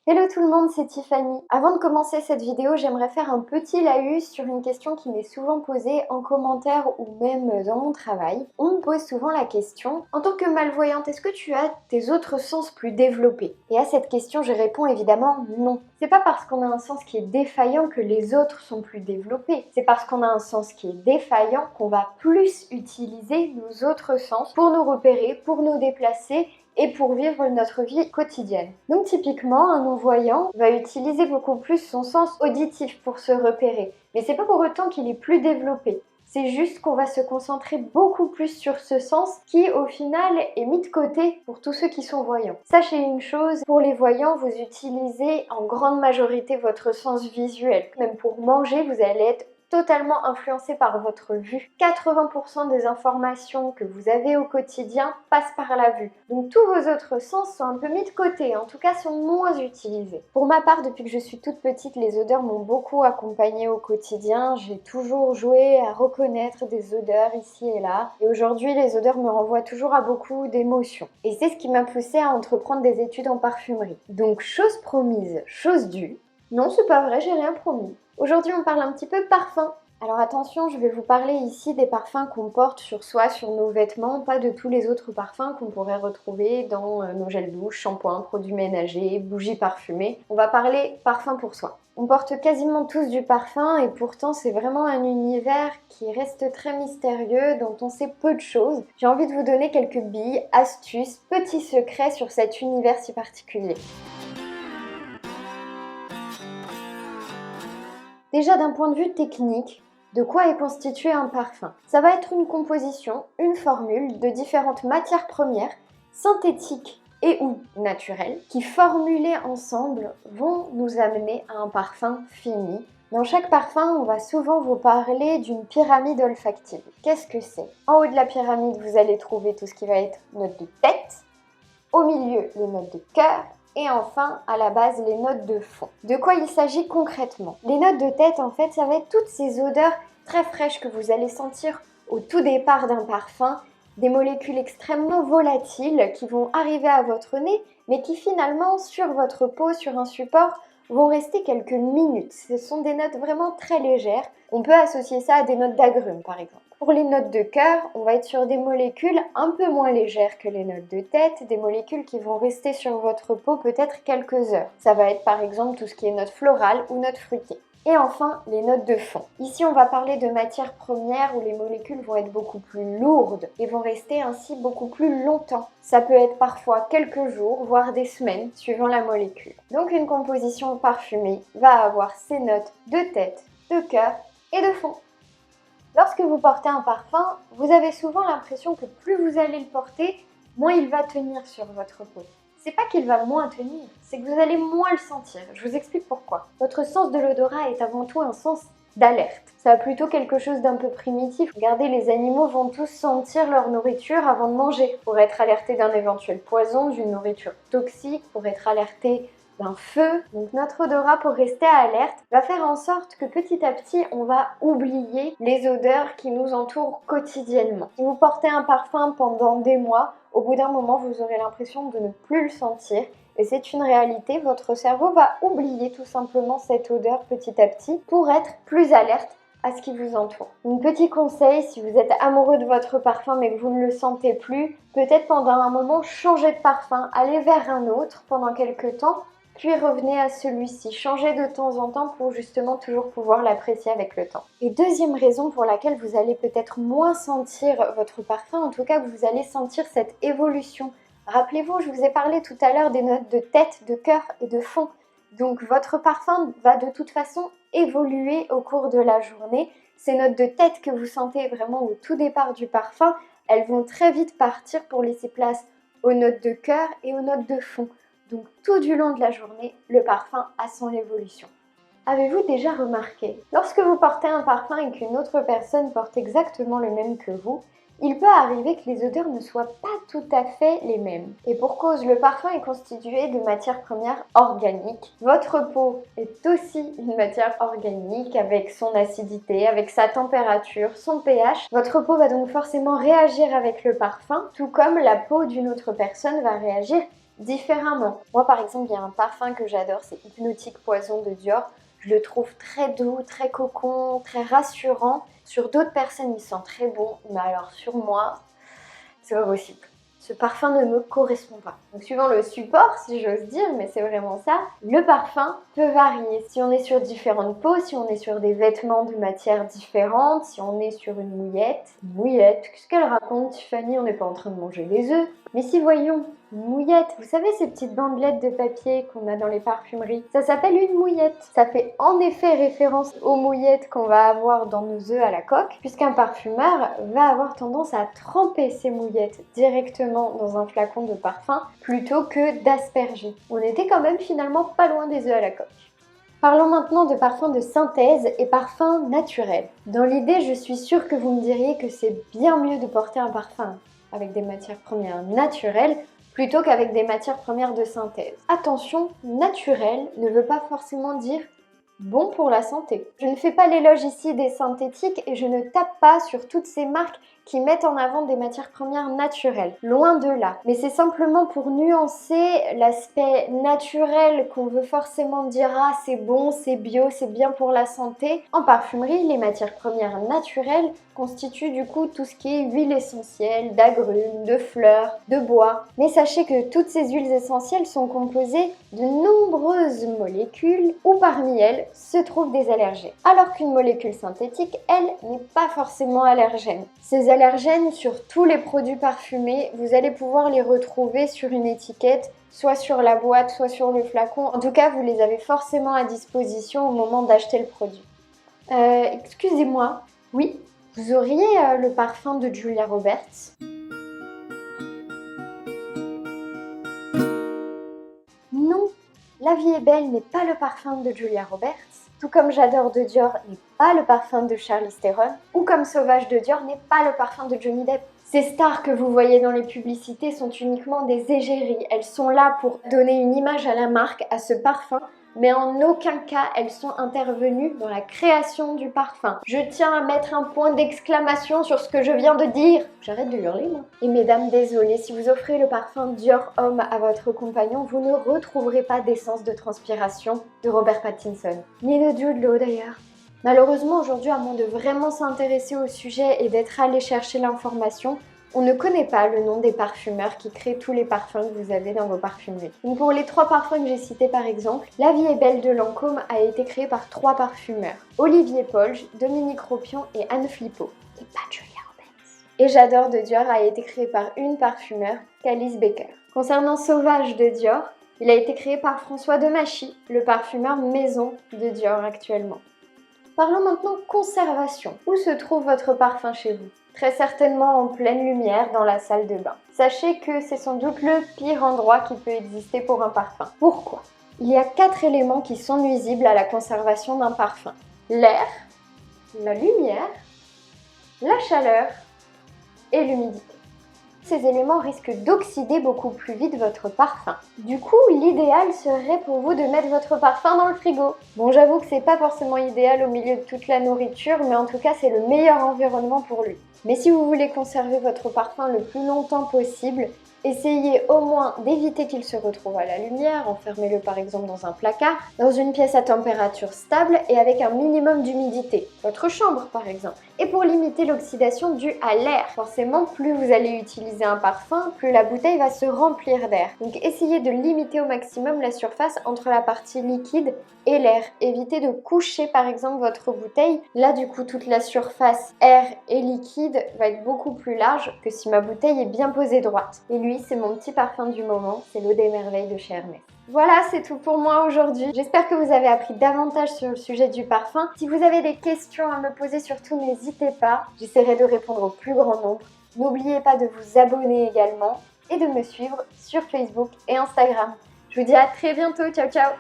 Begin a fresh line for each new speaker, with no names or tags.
Hello tout le monde, c'est Tiffany. Avant de commencer cette vidéo, j'aimerais faire un petit laïus sur une question qui m'est souvent posée en commentaire ou même dans mon travail. On me pose souvent la question, en tant que malvoyante, est-ce que tu as tes autres sens plus développés? Et à cette question, je réponds évidemment non. C'est pas parce qu'on a un sens qui est défaillant que les autres sont plus développés. C'est parce qu'on a un sens qui est défaillant qu'on va plus utiliser nos autres sens pour nous repérer, pour nous déplacer et pour vivre notre vie quotidienne. Donc typiquement, un non-voyant va utiliser beaucoup plus son sens auditif pour se repérer. Mais c'est pas pour autant qu'il est plus développé. C'est juste qu'on va se concentrer beaucoup plus sur ce sens qui, au final, est mis de côté pour tous ceux qui sont voyants. Sachez une chose, pour les voyants, vous utilisez en grande majorité votre sens visuel. Même pour manger, vous allez être totalement influencé par votre vue. 80% des informations que vous avez au quotidien passent par la vue. Donc tous vos autres sens sont un peu mis de côté, en tout cas sont moins utilisés. Pour ma part, depuis que je suis toute petite, les odeurs m'ont beaucoup accompagnée au quotidien. J'ai toujours joué à reconnaître des odeurs ici et là. Et aujourd'hui, les odeurs me renvoient toujours à beaucoup d'émotions. Et c'est ce qui m'a poussée à entreprendre des études en parfumerie. Donc chose promise, chose due. Non, c'est pas vrai, j'ai rien promis. Aujourd'hui, on parle un petit peu parfum. Alors attention, je vais vous parler ici des parfums qu'on porte sur soi, sur nos vêtements, pas de tous les autres parfums qu'on pourrait retrouver dans nos gels douche, shampoings, produits ménagers, bougies parfumées. On va parler parfum pour soi. On porte quasiment tous du parfum et pourtant c'est vraiment un univers qui reste très mystérieux, dont on sait peu de choses. J'ai envie de vous donner quelques billes, astuces, petits secrets sur cet univers si particulier. Déjà d'un point de vue technique, de quoi est constitué un parfum? Ça va être une composition, une formule de différentes matières premières, synthétiques et ou naturelles, qui formulées ensemble vont nous amener à un parfum fini. Dans chaque parfum, on va souvent vous parler d'une pyramide olfactive. Qu'est-ce que c'est? En haut de la pyramide, vous allez trouver tout ce qui va être notes de tête, au milieu, les notes de cœur, et enfin, à la base, les notes de fond. De quoi il s'agit concrètement? Les notes de tête, en fait, ça va être toutes ces odeurs très fraîches que vous allez sentir au tout départ d'un parfum, des molécules extrêmement volatiles qui vont arriver à votre nez, mais qui finalement, sur votre peau, sur un support, vont rester quelques minutes. Ce sont des notes vraiment très légères. On peut associer ça à des notes d'agrumes, par exemple. Pour les notes de cœur, on va être sur des molécules un peu moins légères que les notes de tête, des molécules qui vont rester sur votre peau peut-être quelques heures. Ça va être par exemple tout ce qui est notes florales ou notes fruitées. Et enfin, les notes de fond. Ici, on va parler de matières premières où les molécules vont être beaucoup plus lourdes et vont rester ainsi beaucoup plus longtemps. Ça peut être parfois quelques jours, voire des semaines, suivant la molécule. Donc une composition parfumée va avoir ses notes de tête, de cœur et de fond. Lorsque vous portez un parfum, vous avez souvent l'impression que plus vous allez le porter, moins il va tenir sur votre peau. C'est pas qu'il va moins tenir, c'est que vous allez moins le sentir. Je vous explique pourquoi. Votre sens de l'odorat est avant tout un sens d'alerte. Ça a plutôt quelque chose d'un peu primitif. Regardez, les animaux vont tous sentir leur nourriture avant de manger, pour être alertés d'un éventuel poison, d'une nourriture toxique, pour être alertés d'un feu. Donc notre odorat, pour rester alerte, va faire en sorte que petit à petit on va oublier les odeurs qui nous entourent quotidiennement. Si vous portez un parfum pendant des mois, au bout d'un moment vous aurez l'impression de ne plus le sentir. Et c'est une réalité, votre cerveau va oublier tout simplement cette odeur petit à petit pour être plus alerte à ce qui vous entoure. Un petit conseil, si vous êtes amoureux de votre parfum mais que vous ne le sentez plus, peut-être pendant un moment changer de parfum, aller vers un autre pendant quelques temps, puis revenez à celui-ci, changez de temps en temps pour justement toujours pouvoir l'apprécier avec le temps. Et deuxième raison pour laquelle vous allez peut-être moins sentir votre parfum, en tout cas vous allez sentir cette évolution. Rappelez-vous, je vous ai parlé tout à l'heure des notes de tête, de cœur et de fond. Donc votre parfum va de toute façon évoluer au cours de la journée. Ces notes de tête que vous sentez vraiment au tout départ du parfum, elles vont très vite partir pour laisser place aux notes de cœur et aux notes de fond. Donc tout du long de la journée, le parfum a son évolution. Avez-vous déjà remarqué, lorsque vous portez un parfum et qu'une autre personne porte exactement le même que vous, il peut arriver que les odeurs ne soient pas tout à fait les mêmes. Et pour cause, le parfum est constitué de matières premières organiques. Votre peau est aussi une matière organique avec son acidité, avec sa température, son pH. Votre peau va donc forcément réagir avec le parfum, tout comme la peau d'une autre personne va réagir différemment. Moi par exemple, il y a un parfum que j'adore, c'est Hypnotique Poison de Dior. Je le trouve très doux, très cocon, très rassurant. Sur d'autres personnes, il sent très bon, mais alors sur moi, c'est pas possible. Ce parfum ne me correspond pas. Donc suivant le support, si j'ose dire, mais c'est vraiment ça, le parfum peut varier. Si on est sur différentes peaux, si on est sur des vêtements de matières différentes, si on est sur une mouillette. Une mouillette, qu'est-ce qu'elle raconte Tiffany? On n'est pas en train de manger des œufs. Mais si voyons, une mouillette, vous savez ces petites bandelettes de papier qu'on a dans les parfumeries? Ça s'appelle une mouillette. Ça fait en effet référence aux mouillettes qu'on va avoir dans nos œufs à la coque, puisqu'un parfumeur va avoir tendance à tremper ses mouillettes directement dans un flacon de parfum plutôt que d'asperger. On était quand même finalement pas loin des œufs à la coque. Parlons maintenant de parfums de synthèse et parfums naturels. Dans l'idée, je suis sûre que vous me diriez que c'est bien mieux de porter un parfum avec des matières premières naturelles plutôt qu'avec des matières premières de synthèse. Attention, naturel ne veut pas forcément dire bon pour la santé. Je ne fais pas l'éloge ici des synthétiques et je ne tape pas sur toutes ces marques qui mettent en avant des matières premières naturelles. Loin de là. Mais c'est simplement pour nuancer l'aspect naturel qu'on veut forcément dire « Ah, c'est bon, c'est bio, c'est bien pour la santé ». En parfumerie, les matières premières naturelles constituent du coup tout ce qui est huile essentielle, d'agrumes, de fleurs, de bois. Mais sachez que toutes ces huiles essentielles sont composées de nombreuses molécules où parmi elles se trouvent des allergènes. Alors qu'une molécule synthétique, elle, n'est pas forcément allergène. Ces allergènes sur tous les produits parfumés, vous allez pouvoir les retrouver sur une étiquette, soit sur la boîte, soit sur le flacon. En tout cas, vous les avez forcément à disposition au moment d'acheter le produit. Excusez-moi, oui, vous auriez le parfum de Julia Roberts? Non, La vie est belle n'est pas le parfum de Julia Roberts, tout comme J'adore de Dior n'est pas le parfum de Charlize Theron, ou comme Sauvage de Dior n'est pas le parfum de Johnny Depp. Ces stars que vous voyez dans les publicités sont uniquement des égéries. Elles sont là pour donner une image à la marque, à ce parfum, mais en aucun cas elles sont intervenues dans la création du parfum. Je tiens à mettre un point d'exclamation sur ce que je viens de dire. J'arrête de hurler, moi. Et mesdames, désolée, si vous offrez le parfum Dior Homme à votre compagnon, vous ne retrouverez pas d'essence de transpiration de Robert Pattinson. Ni de Jude Law d'ailleurs. Malheureusement, aujourd'hui, à moins de vraiment s'intéresser au sujet et d'être allé chercher l'information, on ne connaît pas le nom des parfumeurs qui créent tous les parfums que vous avez dans vos parfumeries. Donc pour les 3 parfums que j'ai cités par exemple, La vie est belle de Lancôme a été créé par 3 parfumeurs. Olivier Polge, Dominique Ropion et Anne Flippo. Et pas Julia Roberts. Et J'adore de Dior a été créé par une parfumeur, Calice Baker. Concernant Sauvage de Dior, il a été créé par François Demachy, le parfumeur maison de Dior actuellement. Parlons maintenant conservation. Où se trouve votre parfum chez vous? Très certainement en pleine lumière dans la salle de bain. Sachez que c'est sans doute le pire endroit qui peut exister pour un parfum. Pourquoi? Il y a 4 éléments qui sont nuisibles à la conservation d'un parfum. L'air, la lumière, la chaleur et l'humidité. Ces éléments risquent d'oxyder beaucoup plus vite votre parfum. Du coup, l'idéal serait pour vous de mettre votre parfum dans le frigo. Bon, j'avoue que c'est pas forcément idéal au milieu de toute la nourriture, mais en tout cas, c'est le meilleur environnement pour lui. Mais si vous voulez conserver votre parfum le plus longtemps possible, essayez au moins d'éviter qu'il se retrouve à la lumière, enfermez-le par exemple dans un placard, dans une pièce à température stable et avec un minimum d'humidité, votre chambre par exemple. Et pour limiter l'oxydation due à l'air, forcément plus vous allez utiliser un parfum, plus la bouteille va se remplir d'air. Donc essayez de limiter au maximum la surface entre la partie liquide et l'air. Évitez de coucher par exemple votre bouteille. Là du coup toute la surface air et liquide va être beaucoup plus large que si ma bouteille est bien posée droite. Et lui c'est mon petit parfum du moment, c'est l'Eau des Merveilles de chez Hermès. Voilà, c'est tout pour moi aujourd'hui. J'espère que vous avez appris davantage sur le sujet du parfum. Si vous avez des questions à me poser, surtout n'hésitez pas. J'essaierai de répondre au plus grand nombre. N'oubliez pas de vous abonner également et de me suivre sur Facebook et Instagram. Je vous dis à très bientôt. Ciao, ciao!